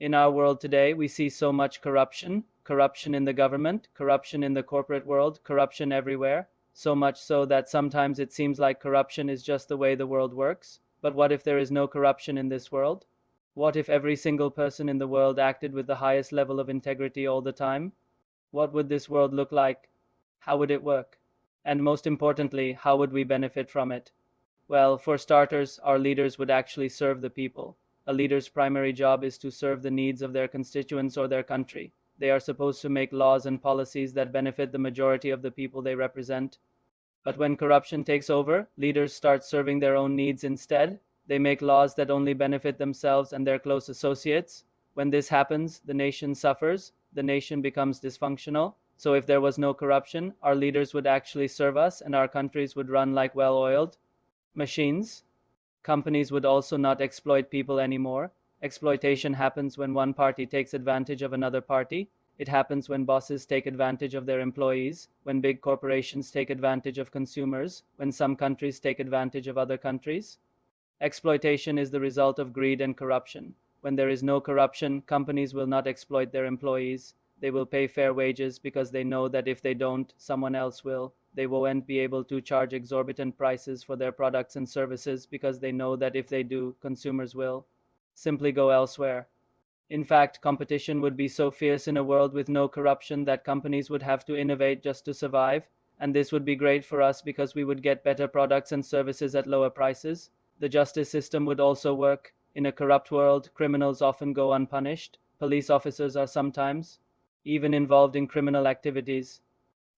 In our world today, we see so much corruption, corruption in the government, corruption in the corporate world, corruption everywhere, so much so that sometimes it seems like corruption is just the way the world works. But what if there is no corruption in this world? What if every single person in the world acted with the highest level of integrity all the time? What would this world look like? How would it work? And most importantly, how would we benefit from it? Well, for starters, our leaders would actually serve the people. A leader's primary job is to serve the needs of their constituents or their country. They are supposed to make laws and policies that benefit the majority of the people they represent. But when corruption takes over, leaders start serving their own needs instead. They make laws that only benefit themselves and their close associates. When this happens, the nation suffers, the nation becomes dysfunctional. So if there was no corruption, our leaders would actually serve us and our countries would run like well-oiled machines. Companies would also not exploit people anymore. Exploitation happens when one party takes advantage of another party. It happens when bosses take advantage of their employees, when big corporations take advantage of consumers, when some countries take advantage of other countries. Exploitation is the result of greed and corruption. When there is no corruption, companies will not exploit their employees. They will pay fair wages because they know that if they don't, someone else will. They won't be able to charge exorbitant prices for their products and services because they know that if they do, consumers will simply go elsewhere. In fact, competition would be so fierce in a world with no corruption that companies would have to innovate just to survive, and this would be great for us because we would get better products and services at lower prices. The justice system would also work. In a corrupt world, criminals often go unpunished. Police officers are sometimes even involved in criminal activities.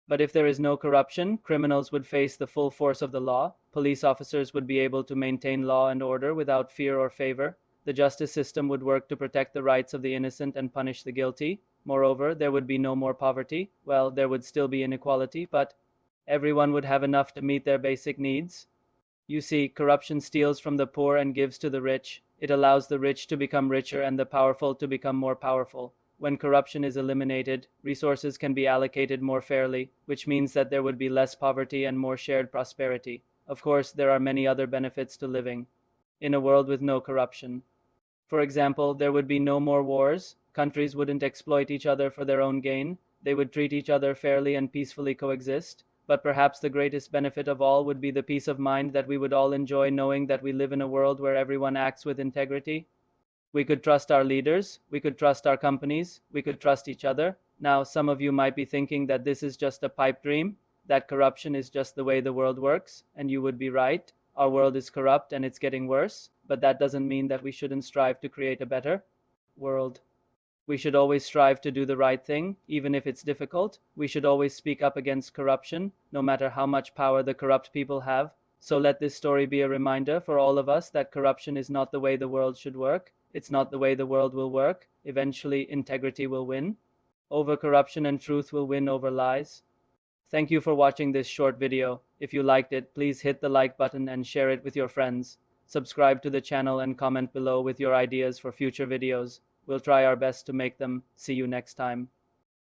But if there is no corruption, criminals would face the full force of the law. Police officers would be able to maintain law and order without fear or favor. The justice system would work to protect the rights of the innocent and punish the guilty. Moreover, there would be no more poverty. Well, there would still be inequality, but everyone would have enough to meet their basic needs. You see, corruption steals from the poor and gives to the rich. It allows the rich to become richer and the powerful to become more powerful. When corruption is eliminated, resources can be allocated more fairly, which means that there would be less poverty and more shared prosperity. Of course, there are many other benefits to living in a world with no corruption. For example, there would be no more wars. Countries wouldn't exploit each other for their own gain. They would treat each other fairly and peacefully coexist. But perhaps the greatest benefit of all would be the peace of mind that we would all enjoy knowing that we live in a world where everyone acts with integrity. We could trust our leaders, we could trust our companies, we could trust each other. Now, some of you might be thinking that this is just a pipe dream, that corruption is just the way the world works, and you would be right. Our world is corrupt and it's getting worse, but that doesn't mean that we shouldn't strive to create a better world. We should always strive to do the right thing, even if it's difficult. We should always speak up against corruption, no matter how much power the corrupt people have. So let this story be a reminder for all of us that corruption is not the way the world should work. It's not the way the world will work. Eventually, integrity will win over corruption and truth will win over lies. Thank you for watching this short video. If you liked it, please hit the like button and share it with your friends. Subscribe to the channel and comment below with your ideas for future videos. We'll try our best to make them. See you next time.